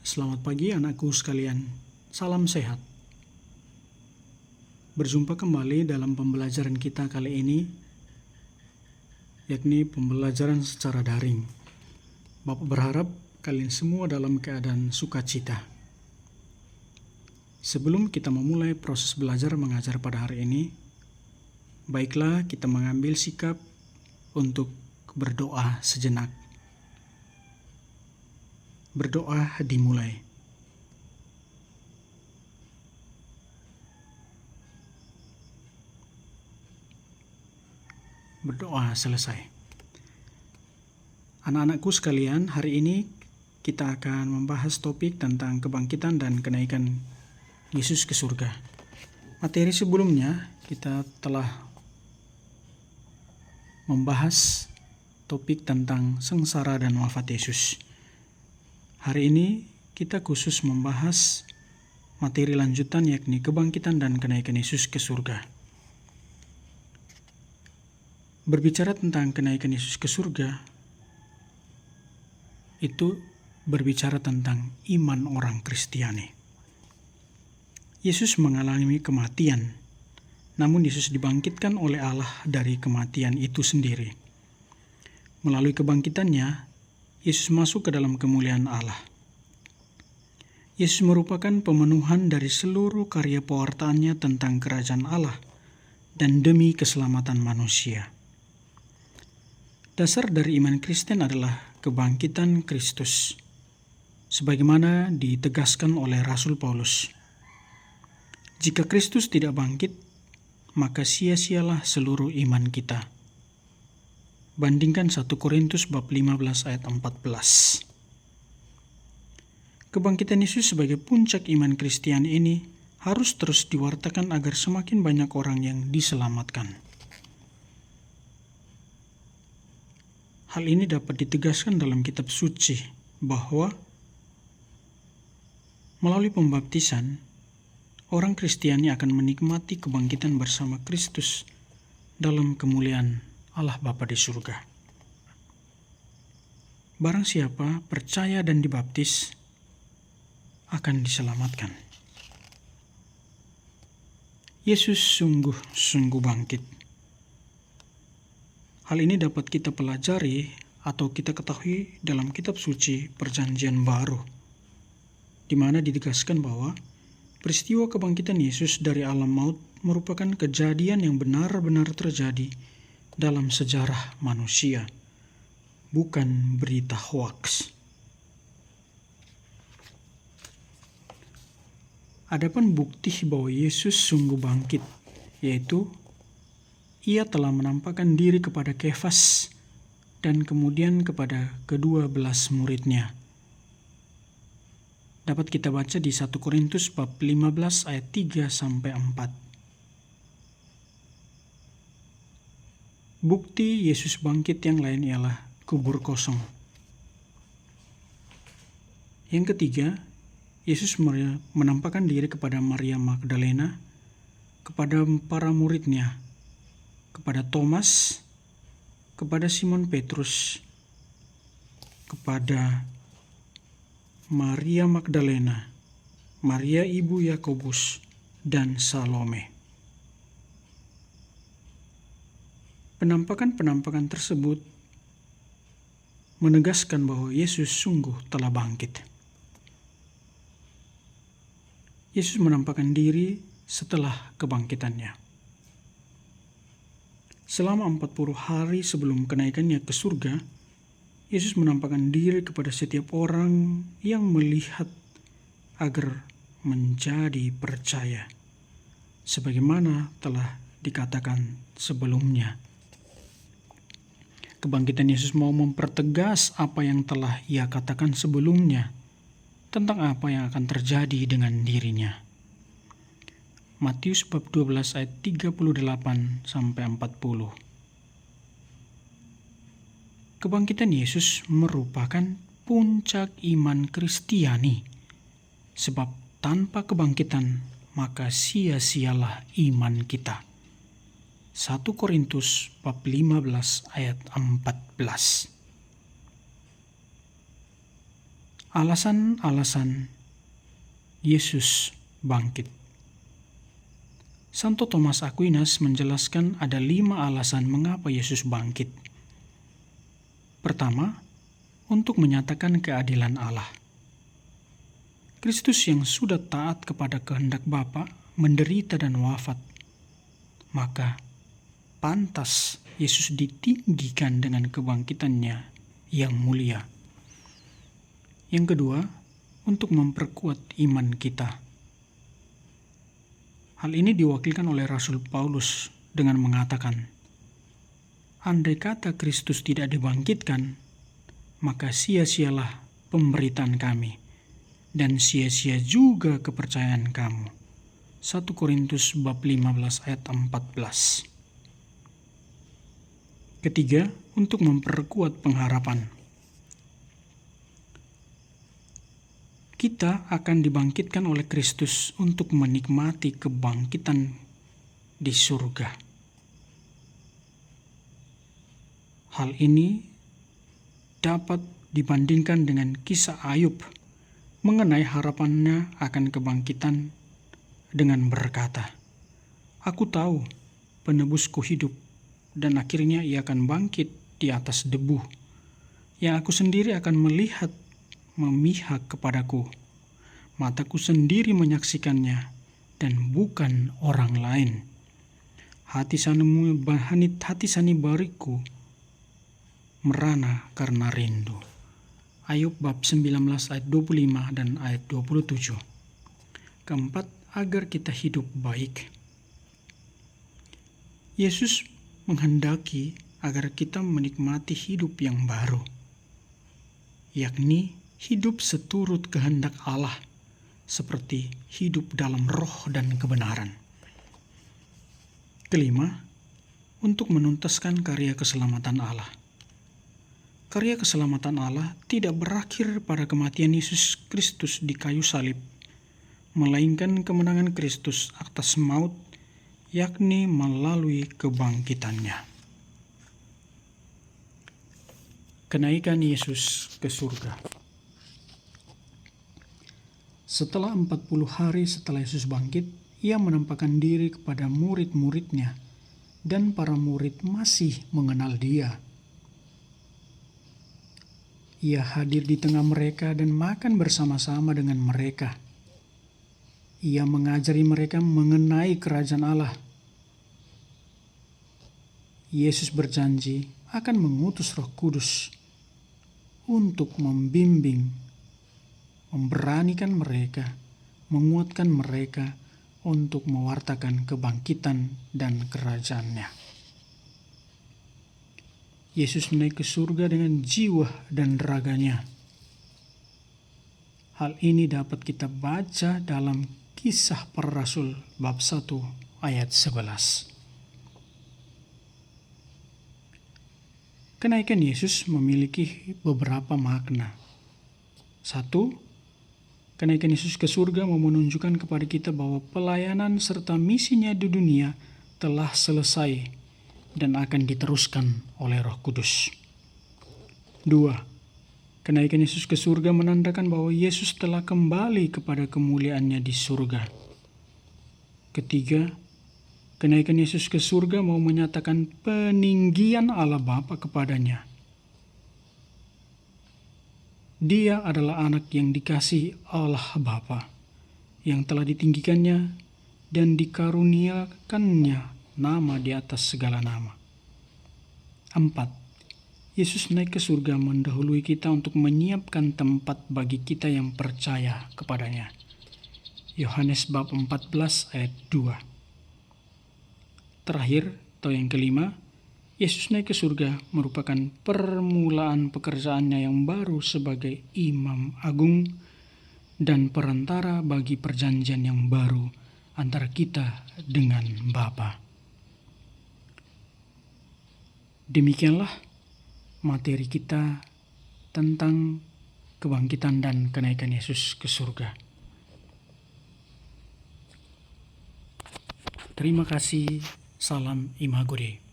Selamat pagi anakku sekalian, salam sehat. Berjumpa kembali dalam pembelajaran kita kali ini, yakni pembelajaran secara daring. Bapak berharap kalian semua dalam keadaan sukacita. Sebelum kita memulai proses belajar mengajar pada hari ini, baiklah kita mengambil sikap untuk berdoa sejenak. Berdoa dimulai. Berdoa selesai. Anak-anakku sekalian, hari ini kita akan membahas topik tentang kebangkitan dan kenaikan Yesus ke surga. Materi sebelumnya kita telah membahas topik tentang sengsara dan wafat Yesus. Hari ini kita khusus membahas materi lanjutan, yakni kebangkitan dan kenaikan Yesus ke surga. Berbicara tentang kenaikan Yesus ke surga, itu berbicara tentang iman orang Kristiani. Yesus mengalami kematian, namun Yesus dibangkitkan oleh Allah dari kematian itu sendiri. Melalui kebangkitannya, Yesus masuk ke dalam kemuliaan Allah. Yesus merupakan pemenuhan dari seluruh karya pewartaannya tentang kerajaan Allah dan demi keselamatan manusia. Dasar dari iman Kristen adalah kebangkitan Kristus, sebagaimana ditegaskan oleh Rasul Paulus. Jika Kristus tidak bangkit, maka sia-sialah seluruh iman kita. Bandingkan 1 Korintus bab 15 ayat 14. Kebangkitan Yesus sebagai puncak iman Kristiani ini harus terus diwartakan agar semakin banyak orang yang diselamatkan. Hal ini dapat ditegaskan dalam kitab suci bahwa melalui pembaptisan, orang Kristiani akan menikmati kebangkitan bersama Kristus dalam kemuliaan Allah Bapa di surga. Barang siapa percaya dan dibaptis akan diselamatkan. Yesus sungguh-sungguh bangkit. Hal ini dapat kita pelajari atau kita ketahui dalam kitab suci Perjanjian Baru, di mana ditegaskan bahwa peristiwa kebangkitan Yesus dari alam maut merupakan kejadian yang benar-benar terjadi dalam sejarah manusia, bukan berita hoaks. Adapun bukti bahwa Yesus sungguh bangkit, yaitu Ia telah menampakkan diri kepada Kefas dan kemudian kepada ke-12 muridnya. Dapat kita baca di 1 Korintus bab 15 ayat 3-4. Bukti Yesus bangkit yang lain ialah kubur kosong. Yang ketiga, Yesus menampakkan diri kepada Maria Magdalena, kepada para muridnya, kepada Thomas, kepada Simon Petrus, kepada Maria Magdalena, Maria ibu Yakobus, dan Salome. Penampakan-penampakan tersebut menegaskan bahwa Yesus sungguh telah bangkit. Yesus menampakkan diri setelah kebangkitannya. Selama 40 hari sebelum kenaikannya ke surga, Yesus menampakkan diri kepada setiap orang yang melihat agar menjadi percaya, sebagaimana telah dikatakan sebelumnya. Kebangkitan Yesus mau mempertegas apa yang telah Ia katakan sebelumnya tentang apa yang akan terjadi dengan dirinya. Matius bab 12 ayat 38-40. Kebangkitan Yesus merupakan puncak iman Kristiani, sebab tanpa kebangkitan maka sia-sialah iman kita. 1 Korintus bab 15 ayat 14. Alasan-alasan Yesus bangkit. Santo Thomas Aquinas menjelaskan ada 5 alasan mengapa Yesus bangkit. Pertama, untuk menyatakan keadilan Allah. Kristus yang sudah taat kepada kehendak Bapa menderita dan wafat. Maka, pantas Yesus ditinggikan dengan kebangkitannya yang mulia. Yang kedua, untuk memperkuat iman kita. Hal ini diwakilkan oleh Rasul Paulus dengan mengatakan, andai kata Kristus tidak dibangkitkan, maka sia-sialah pemberitaan kami, dan sia-sia juga kepercayaan kamu. 1 Korintus bab 15 ayat 14. Ketiga, untuk memperkuat pengharapan. Kita akan dibangkitkan oleh Kristus untuk menikmati kebangkitan di surga. Hal ini dapat dibandingkan dengan kisah Ayub mengenai harapannya akan kebangkitan dengan berkata, "Aku tahu penebusku hidup, dan akhirnya ia akan bangkit di atas debu, yang aku sendiri akan melihat memihak kepadaku. Mataku sendiri menyaksikannya, dan bukan orang lain. Hati sanibariku merana karena rindu." Ayub bab 19 ayat 25 dan ayat 27. Keempat, agar kita hidup baik. Yesus menghendaki agar kita menikmati hidup yang baru, yakni hidup seturut kehendak Allah, seperti hidup dalam roh dan kebenaran. Kelima, untuk menuntaskan karya keselamatan Allah. Karya keselamatan Allah tidak berakhir pada kematian Yesus Kristus di kayu salib, melainkan kemenangan Kristus atas maut, yakni melalui kebangkitannya. Kenaikan Yesus ke surga. Setelah 40 hari setelah Yesus bangkit, ia menampakkan diri kepada murid-muridnya, dan para murid masih mengenal dia. Ia hadir di tengah mereka dan makan bersama-sama dengan mereka. Ia mengajari mereka mengenai kerajaan Allah. Yesus berjanji akan mengutus Roh Kudus untuk membimbing, memberanikan mereka, menguatkan mereka untuk mewartakan kebangkitan dan kerajaannya. Yesus naik ke surga dengan jiwa dan raganya. Hal ini dapat kita baca dalam Kisah Para Rasul bab 1 ayat 11. Kenaikan Yesus memiliki beberapa makna. 1. Kenaikan Yesus ke surga mau menunjukkan kepada kita bahwa pelayanan serta misinya di dunia telah selesai dan akan diteruskan oleh Roh Kudus. 2. Kenaikan Yesus ke surga menandakan bahwa Yesus telah kembali kepada kemuliaannya di surga. 3. Kenaikan Yesus ke surga mau menyatakan peninggian Allah Bapa kepadanya. Dia adalah anak yang dikasihi Allah Bapa, yang telah ditinggikannya dan dikaruniakannya nama di atas segala nama. 4. Yesus naik ke surga mendahului kita untuk menyiapkan tempat bagi kita yang percaya kepadanya. Yohanes bab 14 ayat 2. Terakhir, atau yang kelima, Yesus naik ke surga merupakan permulaan pekerjaannya yang baru sebagai Imam Agung dan perantara bagi perjanjian yang baru antara kita dengan Bapa. Demikianlah materi kita tentang kebangkitan dan kenaikan Yesus ke surga. Terima kasih. Salam Imagore.